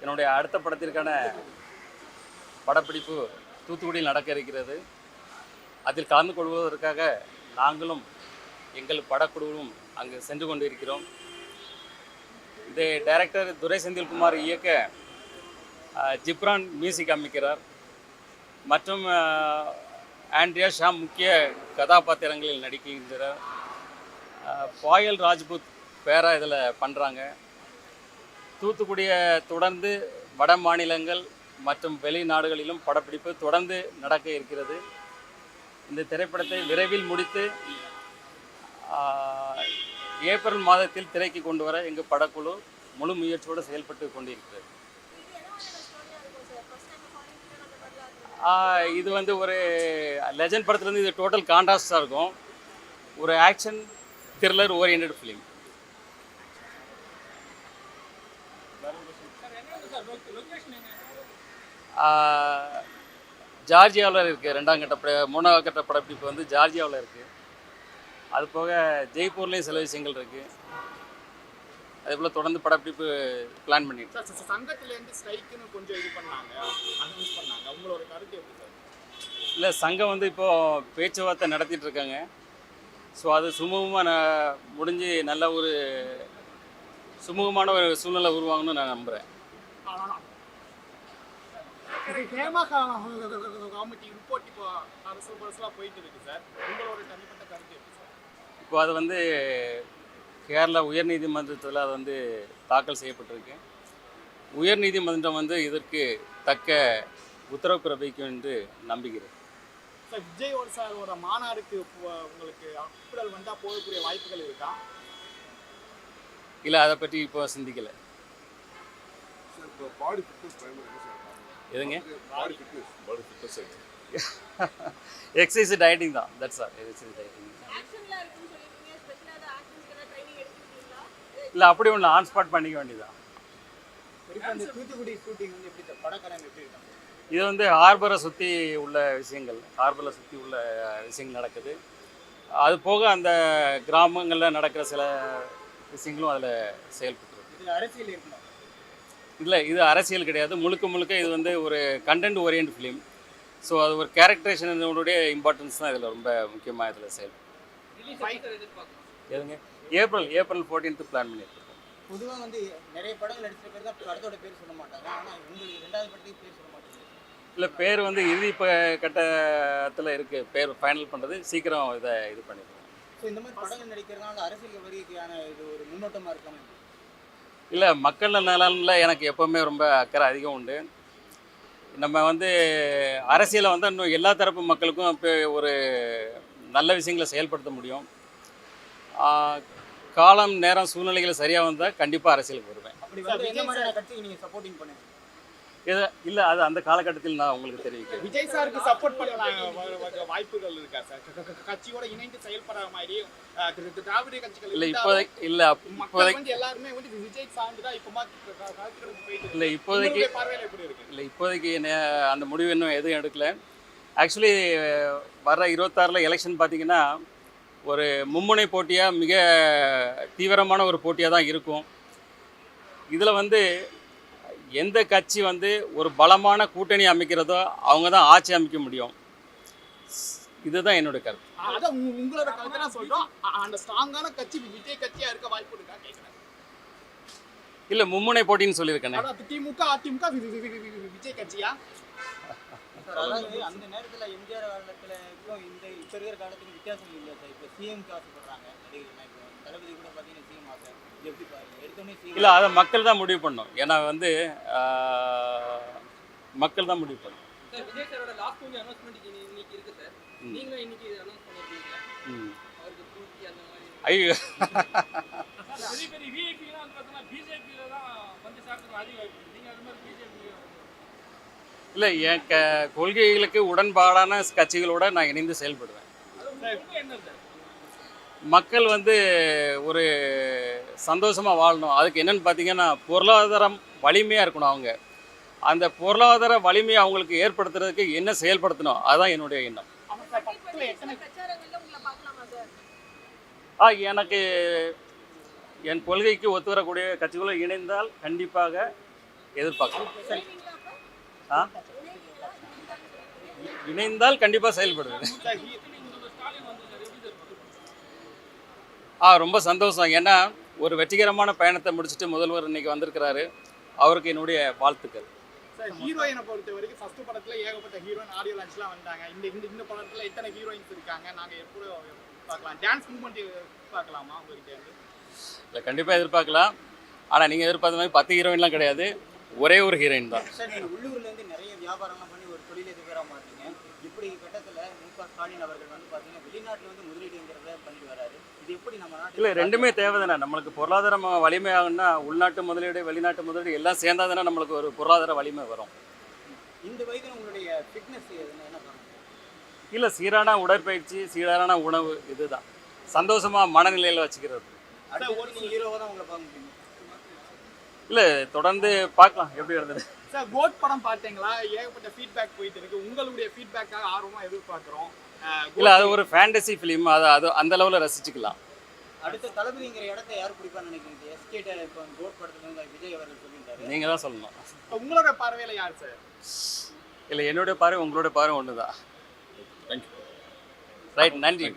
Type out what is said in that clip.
என்னுடைய அடுத்த படத்திற்கான படப்பிடிப்பு தூத்துக்குடியில் நடக்க இருக்கிறது. அதில் கலந்து கொள்வதற்காக நாங்களும் எங்கள் படக்குழுவும் அங்கு சென்று கொண்டிருக்கிறோம். இதை டைரக்டர் துரை செந்தில்குமார் இயக்க ஜிப்ரான் மியூசிக் அமைக்கிறார். மற்றும் ஆண்ட்ரியா ஷாம் முக்கிய கதாபாத்திரங்களில் நடிக்கின்றார். பாயல் ராஜ்புத் பேரா இதில் பண்ணுறாங்க. தூத்துக்குடியை தொடர்ந்து வட மாநிலங்கள் மற்றும் வெளிநாடுகளிலும் படப்பிடிப்பு தொடர்ந்து நடக்க இருக்கிறது. இந்த திரைப்படத்தை விரைவில் முடித்து ஏப்ரல் மாதத்தில் திரைக்கு கொண்டு வர எங்கள் படக்குழு முழு முயற்சியோடு செயல்பட்டு கொண்டிருக்கிறது. இது வந்து ஒரு லெஜண்ட் படத்துலேருந்து இது டோட்டல் கான்ட்ராஸ்டாக இருக்கும். ஒரு ஆக்ஷன் த்ரில்லர் ஓரியன்ட் ஃபிலிம். ஜார்ஜியாவில் இருக்குது. 2ஆம் கட்ட 3ஆவது கட்ட படப்பிடிப்பு வந்து ஜார்ஜியாவில் இருக்குது. அது போக ஜெய்ப்பூர்லேயும் சில விஷயங்கள் இருக்குது. அதே போல் தொடர்ந்து படப்பிடிப்பு பிளான் பண்ணிட்டு சங்கத்திலேருந்து ஸ்ட்ரைக்குன்னு கொஞ்சம் இது பண்ணாங்க, அனௌன்ஸ் பண்ணாங்க. உங்களோட கருத்து எப்படி சார்? இல்லை, சங்கம் வந்து இப்போது பேச்சுவார்த்தை நடத்திட்டு இருக்காங்க. ஸோ அது சுமூகமாக முடிஞ்சு நல்ல ஒரு சுமூகமான ஒரு சூழ்நிலை உருவாகணும்னு நான் நம்புகிறேன். ஹேமா காமெடி ரிப்போர்ட் இப்போ அரசு போயிட்டு இருக்கு சார். உங்களோட தனிப்பட்ட கருத்து எப்படி சார்? இப்போ அது வந்து கேரளா உயர்நீதிமன்றத்தில் அது வந்து தாக்கல் செய்யப்பட்டிருக்கு. உயர்நீதிமன்றம் வந்து இதற்கு தக்க உத்தரவு பிறப்பிக்கும் என்று நம்புகிறேன். சார், விஜய் சாரோட மாநாடுக்கு உங்களுக்கு அப்புறம் வந்தால் போகக்கூடிய வாய்ப்புகள் இருக்கா? இல்லை, அதை பற்றி இப்போ சிந்திக்கலை. எதுங்க? எக்ஸசைஸ் டயட்டிங் தான். That's all. Exercise dieting. இல்லை, அப்படி ஒன்று ஆன் ஸ்பாட் பண்ணிக்க வேண்டியதான். இது வந்து ஹார்பரை சுற்றி உள்ள விஷயங்கள், ஹார்பரை சுற்றி உள்ள விஷயங்கள் நடக்குது. அது போக அந்த கிராமங்களில் நடக்கிற சில விஷயங்களும் அதில் செயல்பட்டுருக்கு. அரசியல் இருக்கணும் இல்லை, இது அரசியல் கிடையாது. முழுக்க முழுக்க இது வந்து ஒரு கண்டென்ட் ஓரியன்ட் ஃபிலிம். ஸோ அது ஒரு கேரக்டரைசேஷனுடைய இம்பார்ட்டன்ஸ் தான் இதில் ரொம்ப முக்கியமாக இதில் செயல்படும். எதுங்க? ஏப்ரல் 14 பிளான் பண்ணியிருக்கோம். பொதுவாக வந்து நிறைய படங்கள் நடித்த பேர் தான் படத்தோட பேர் சொல்ல மாட்டாங்க. ஆனால் உங்களுக்கு 2வது படத்துக்கு பேர் சொல்ல மாட்டாங்க. இல்லை, பேர் வந்து இறுதி கட்டத்தில் இருக்குது. பேர் ஃபைனல் பண்ணுறது சீக்கிரம் இதை இது பண்ணிடுவோம். ஸோ இந்த மாதிரி படங்கள் நடிக்கிறதுனால அரசியல் வருகைக்கான இது ஒரு முன்னோட்டமாக இருக்காங்க. இல்லை, மக்கள் நலனில் எனக்கு எப்போவுமே ரொம்ப அக்கறை அதிகம் உண்டு. நம்ம வந்து அரசியலை வந்து இன்னும் எல்லா தரப்பு மக்களுக்கும் இப்போ ஒரு நல்ல விஷயங்களை செயல்படுத்த முடியும். காலம் நேரம் சூழ்நிலைகள் சரியாக வந்தால் கண்டிப்பாக அரசியலுக்கு வருவேன். அப்படி வந்து என்ன மாதிரியான கட்சிக்கு நீங்கள் சப்போர்ட்டிங் பண்ணுங்க? இல்லை, அது அந்த காலகட்டத்தில் நான் உங்களுக்கு தெரிவிக்கிறேன். விஜய் சாருக்கு சப்போர்ட் பண்ண வாய்ப்புகள் இருக்கா சார்? கட்சியோட இணைந்து செயல்படுற மாதிரி திராவிட கட்சிகள் இல்லை, இப்போதைக்கு இல்லை. இப்போதைக்கு எல்லாருமே வந்து விஜய் சார்ந்து தான் இப்போ இல்லை, இப்போதைக்கு பார்வையில் எப்படி இருக்கு? இல்லை, இப்போதைக்கு அந்த முடிவு இன்னும் எதுவும் எடுக்கல. ஆக்சுவலி வர 26 எலெக்ஷன் பார்த்திங்கன்னா ஒரு மும்முனை போட்டியாக மிக தீவிரமான ஒரு போட்டியாக தான் இருக்கும். இதில் வந்து எந்த கட்சி வந்து ஒரு பலமான கூட்டணி அமைக்கிறதோ அவங்க தான் ஆட்சி அமைக்க முடியும். இதுதான் என்னோட கருத்து. அதான் உங்களோட கருத்து தான் சொல்கிறோம். அந்த ஸ்ட்ராங்கான கட்சி விஜய் கட்சியாக இருக்க வாய்ப்பு இருக்கா கேட்குறேன். இல்லை, மும்முனை போட்டின்னு சொல்லியிருக்கேன். திமுக அதிமுக விஜய் கட்சியா? அதாவது அந்த நேரத்தில் எம்ஜிஆர் காலத்தில் இந்த இப்போ இருக்கிற காலத்துக்கு வித்தியாசம் இல்லை சார். இப்போ சிஎம்க்கு ஆசைப்படுறாங்க நடிகர்கள். இப்போ தளபதி கூட பார்த்தீங்கன்னா சிஎம் ஆசை. எப்படி பாருங்க, எடுத்தோடனே சிஎம் இல்லை, அதை மக்கள் தான் முடிவு பண்ணணும். ஏன்னா வந்து மக்கள் தான் முடிவு பண்ணணும். சார், விஜய் சாரோட லாஸ்ட் மூவி அனௌன்ஸ்மெண்ட் இன்னைக்கு இருக்கு சார். நீங்களும் இன்னைக்கு அனௌன்ஸ் பண்ணிருக்கீங்க. அவருக்கு பூர்த்தி அந்த மாதிரி. ஐயோ, பெரிய பெரிய விஐபிலாம் வந்து பார்த்தீங்கன்னா பிஜேபியில தான் வந்து சார்ந்து அதிக வாய்ப்பு. நீங்கள் அது மாதிரி பிஜேபி? இல்லை, என் கொள்கைகளுக்கு உடன்பாடான கட்சிகளோட நான் இணைந்து செயல்படுவேன். என்ன சார்? மக்கள் வந்து ஒரு சந்தோஷமாக வாழணும். அதுக்கு என்னென்னு பார்த்தீங்கன்னா பொருளாதாரம் வலிமையாக இருக்கணும். அவங்க அந்த பொருளாதார வலிமையை அவங்களுக்கு ஏற்படுத்துறதுக்கு என்ன செயல்படுத்தணும், அதுதான் என்னுடைய எண்ணம். எனக்கு என் கொள்கைக்கு ஒத்து வரக்கூடிய கட்சிகளும் இணைந்தால் கண்டிப்பாக எதிர்பார்க்கலாம். ஆ இணைந்தால் கண்டிப்பாக செயல்படுவேன். சார் ரொம்ப சந்தோஷம். ஏன்னா ஒரு வெற்றிகரமான பயணத்தை முடிச்சுட்டு முதல்வர் இன்னைக்கு வந்திருக்கிறாரு. அவருக்கு என்னுடைய வாழ்த்துக்கள். சார் ஹீரோயினை பொறுத்த வரைக்கும் ஃபர்ஸ்ட் படத்துல ஏகப்பட்ட ஹீரோயின் ஆடியோ லான்ச்லாம் வந்தாங்க. இந்த இந்த இந்த படத்துல எத்தனை ஹீரோயின்ஸ் இருக்காங்க, நாங்க எப்போ பார்க்கலாம்? டான்ஸ் மூவ்மெண்ட் பார்க்கலாமா உங்ககிட்ட இருந்து? இல்லை, கண்டிப்பாக எதிர்பார்க்கலாம். ஆனால் நீங்கள் எதிர்பார்த்த மாதிரி 10 ஹீரோயின்லாம் கிடையாது, ஒரே ஒரு ஹீரோயின் தான். சார் நீங்கள் உள்ளூர்ல இருந்து நிறைய வியாபாரம்லாம் பண்ணி ஒரு தொழிலதிபராக மாட்டீங்க. இப்படி கட்டத்தில் மு.க. ஸ்டாலின் அவர்கள் வந்து பார்த்தீங்கன்னா வெளிநாட்டில் வந்து முதலீடுங்கிறத பண்ணிட்டு வராரு. இது எப்படி நம்ம நாட்டில்? இல்லை, ரெண்டுமே தேவை தானே. நம்மளுக்கு பொருளாதாரம் வலிமையாகுன்னா உள்நாட்டு முதலீடு வெளிநாட்டு முதலீடு எல்லாம் சேர்ந்தா தானே நம்மளுக்கு ஒரு பொருளாதார வலிமை வரும். இந்த வயதில் உங்களுடைய ஃபிட்னஸ் என்ன பண்ணணும்? இல்லை, சீரான உடற்பயிற்சி, சீரான உணவு, இதுதான் சந்தோஷமாக மனநிலையில் வச்சுக்கிறது. அடுத்த ஒரு ஹீரோவாக தான் உங்களை பார்க்க முடியும். இல்லை, தொடர்ந்து பார்க்கலாம் எப்படி இருந்தது. சார் கோட் படம் பார்த்தீங்களா? ஏகப்பட்ட ஃபீட்பேக் போயிட்டு இருக்கு. உங்களுடைய ஃபீட்பேக்காக ஆர்வமாக எதிர்பார்க்குறோம். இல்லை, அது ஒரு ஃபேண்டசி ஃபிலிம், அது அந்த லெவலில் ரசிச்சுக்கலாம். அடுத்த தளபதிங்கிற இடத்த யார் பிடிப்பான்னு நினைக்கிறீங்க? எஸ்கேட்ட இப்போ கோட் படத்துல வந்து விஜய் அவர்கள் சொல்லியிருந்தாரு. நீங்கள் தான் சொல்லணும். உங்களோட பார்வையில் யார் சார்? இல்லை, என்னுடைய பார்வை உங்களுடைய பார்வை ஒன்று தான். ரைட், நன்றி.